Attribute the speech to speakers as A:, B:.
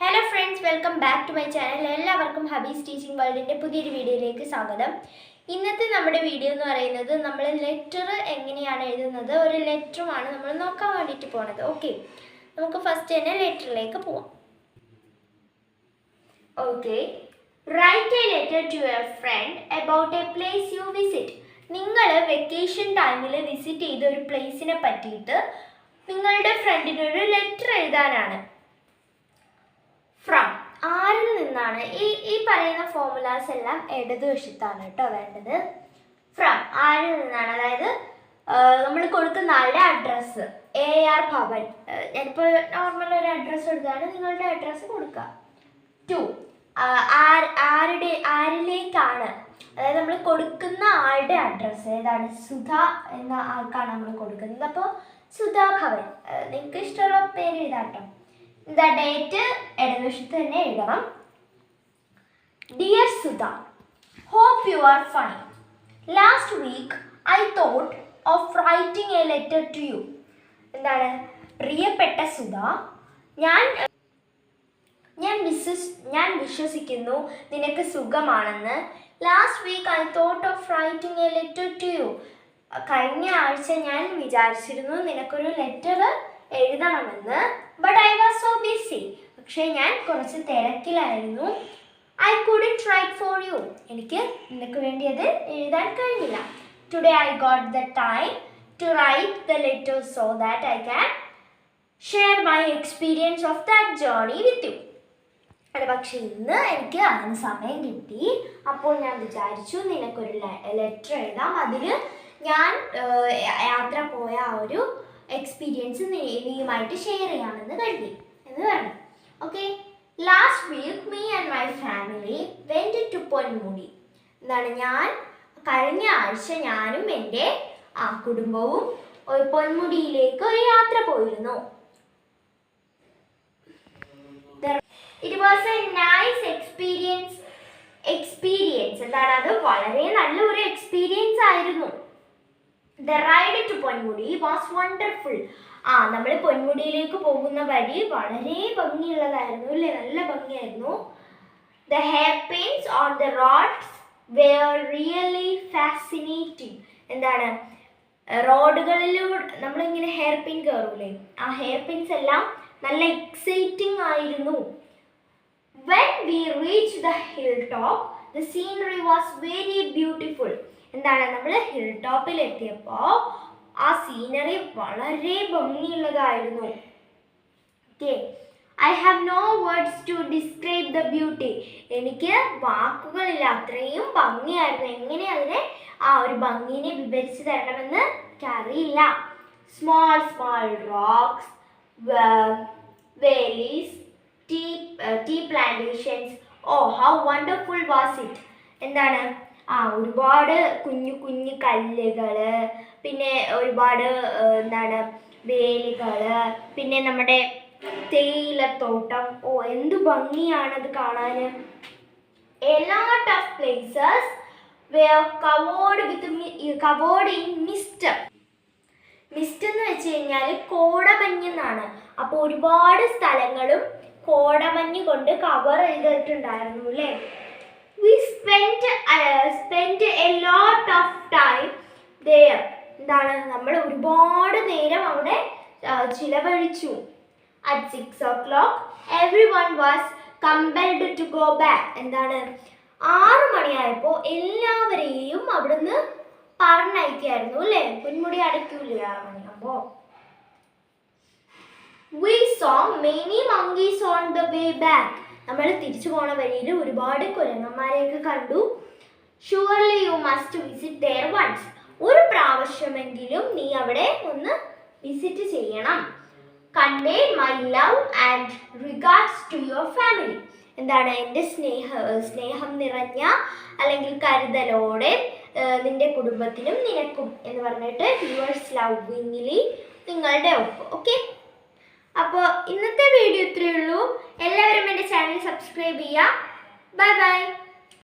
A: Hello friends, welcome back to my channel. എല്ലാവർക്കും Habees teaching വേൾഡിൻ്റെ പുതിയൊരു വീഡിയോയിലേക്ക് സ്വാഗതം. ഇന്നത്തെ നമ്മുടെ വീഡിയോ എന്ന് പറയുന്നത് നമ്മൾ ലെറ്റർ എങ്ങനെയാണ് എഴുതുന്നത്, ഒരു ലെറ്ററുമാണ് നമ്മൾ നോക്കാൻ വേണ്ടിയിട്ട് പോണത്. ഓക്കെ, നമുക്ക് ഫസ്റ്റ് തന്നെ ലെറ്ററിലേക്ക് പോവാം. Okay, write a letter to your friend about a place you visit. നിങ്ങൾ വെക്കേഷൻ ടൈമിൽ വിസിറ്റ് ചെയ്ത ഒരു പ്ലേസിനെ പറ്റിയിട്ട് നിങ്ങളുടെ ഫ്രണ്ടിനൊരു ലെറ്റർ എഴുതാനാണ്. ഫ്രം, ആരിൽ നിന്നാണ്? ഈ പറയുന്ന ഫോർമുലാസ് എല്ലാം ഇടതുവശത്താണ് കേട്ടോ വേണ്ടത്. ഫ്രം, ആരിൽ നിന്നാണ്, അതായത് നമ്മൾ കൊടുക്കുന്ന ആളുടെ അഡ്രസ്സ്. AR ഭവൻ, ഞാനിപ്പോൾ നോർമൽ ഒരു അഡ്രസ്സ് കൊടുത്താണ്, നിങ്ങളുടെ അഡ്രസ്സ് കൊടുക്കുക. ടു, ആരിലേക്കാണ്, അതായത് നമ്മൾ കൊടുക്കുന്ന ആളുടെ അഡ്രസ്സ് ഏതാണ്? സുധ എന്ന ആൾക്കാണ് നമ്മൾ കൊടുക്കുന്നത്. അപ്പോൾ സുധാ ഭവൻ, നിങ്ങൾക്ക് ഇഷ്ടമുള്ള പേര് എഴുതാട്ടോ. ഡേറ്റ് ഇടതുവശത്ത് തന്നെ എഴുതണം. Dear Sudha, hope you are fine. Last week I thought of writing a letter to you. എന്താണ്? പ്രിയപ്പെട്ട സുധ, ഞാൻ വിശ്വസിക്കുന്നു നിനക്ക് സുഖമാണെന്ന്. Last week I thought of writing a letter to you. കഴിഞ്ഞ ആഴ്ച ഞാൻ വിചാരിച്ചിരുന്നു നിനക്കൊരു ലെറ്റർ എഴുതണമെന്ന്. But I was so busy. പക്ഷേ ഞാൻ കുറച്ച് തിരക്കിലായിരുന്നു. I couldn't write for you. എനിക്ക് നിനക്ക് വേണ്ടി അത് എഴുതാൻ കഴിഞ്ഞില്ല. Today I got the time to write the letter so that I can share my experience of that journey with you. പക്ഷേ ഇന്ന് എനിക്ക് അതിന് സമയം കിട്ടി. അപ്പോൾ ഞാൻ വിചാരിച്ചു നിനക്കൊരു ലെറ്റർ എഴുതാം, അതിൽ ഞാൻ യാത്ര പോയ ആ ഒരു എക്സ്പീരിയൻസ് നീയുമായിട്ട് ഷെയർ ചെയ്യാമെന്ന് കരുതി എന്ന് പറഞ്ഞു. Okay, last week me and my family went to Ponmudi. എന്താണ്? കഴിഞ്ഞ ആഴ്ച ഞാനും എൻ്റെ കുടുംബവും പൊന്മുടിയിലേക്ക് ഒരു യാത്ര പോയിരുന്നു. It was A nice experience. എന്താണ്? അത് വളരെ നല്ലൊരു എക്സ്പീരിയൻസ് ആയിരുന്നു. The ride to Ponmudi was wonderful. നമ്മൾ പൊന്മുടിയിലേക്ക് പോകുന്ന വഴി വളരെ ഭംഗിയുള്ളതായിരുന്നു അല്ലേ? നല്ല ഭംഗിയായിരുന്നു. The hairpins on the roads were really fascinating. എന്താണ്? റോഡുകളിലൂടെ നമ്മളിങ്ങനെ ഹെയർ പിൻ കയറൂലേ, ആ ഹെയർ പിൻസ് എല്ലാം നല്ല എക്സൈറ്റിംഗ് ആയിരുന്നു. When we reached the hilltop, the scenery was very beautiful. എന്താണ്? നമ്മൾ ഹിൽ ടോപ്പിൽ എത്തിയപ്പോൾ ആ സീനറി വളരെ ഭംഗിയുള്ളതായിരുന്നു. Okay, I have no words to describe the beauty. എനിക്ക് വാക്കുകളില്ല, അത്രയും ഭംഗിയായിരുന്നു. എങ്ങനെ അതിനെ ആ ഒരു ഭംഗിനെ വിവരിച്ചു തരണമെന്ന് എനിക്കറിയില്ല. Small rocks, valleys, tea plantations. Oh, how wonderful was it. എന്താണ്? ഒരുപാട് കുഞ്ഞു കല്ലുകൾ, പിന്നെ ഒരുപാട് എന്താണ് വേലികൾ, പിന്നെ നമ്മുടെ തേയിലത്തോട്ടം. ഓ, എന്ത് ഭംഗിയാണത് കാണാൻ. A lot of places were covered in mist. Mist എന്ന് വെച്ച് കഴിഞ്ഞാൽ കോടമഞ്ഞെന്നാണ്. അപ്പോൾ ഒരുപാട് സ്ഥലങ്ങളും കോടമഞ്ഞ് കൊണ്ട് കവർ ചെയ്തിട്ടുണ്ടായിരുന്നു അല്ലേ? We spent a lot of time there. എന്താണ്? നമ്മൾ ഒരുപാട് നേരം അവിടെ ചിലവഴിച്ചു. At 6 o'clock everyone was compelled to go back. എന്താണ്? 6 മണിയായപ്പോൾ എല്ലാവരെയും അവിടുന്ന് പറഞ്ഞയക്കായിരുന്നു അല്ലേ? പൊന്മുടി അടയ്ക്കൂലേ 6 മണിയാകുമ്പോൾ. We saw many monkeys on the way back. നമ്മൾ തിരിച്ചു പോണ വഴിയിൽ ഒരുപാട് കുരങ്ങന്മാരെയൊക്കെ കണ്ടു. Surely you must visit there once. ഒരു പ്രാവശ്യമെങ്കിലും നീ അവിടെ ഒന്ന് വിസിറ്റ് ചെയ്യണം. Convey my love and regards to your family. എന്താണ്? എൻ്റെ സ്നേഹം നിറഞ്ഞ അല്ലെങ്കിൽ കരുതലോടെ നിന്റെ കുടുംബത്തിനും നിനക്കും എന്ന് പറഞ്ഞിട്ട് യുവേഴ്സ് ലവിങ്ലി, നിങ്ങളുടെ ഒപ്പം. ഓക്കെ, അപ്പോൾ ഇന്നത്തെ വീഡിയോ ഇത്രയേ ഉള്ളൂ. എല്ലാവരും എൻ്റെ ചാനൽ സബ്സ്ക്രൈബ് ചെയ്യുക. Bye bye.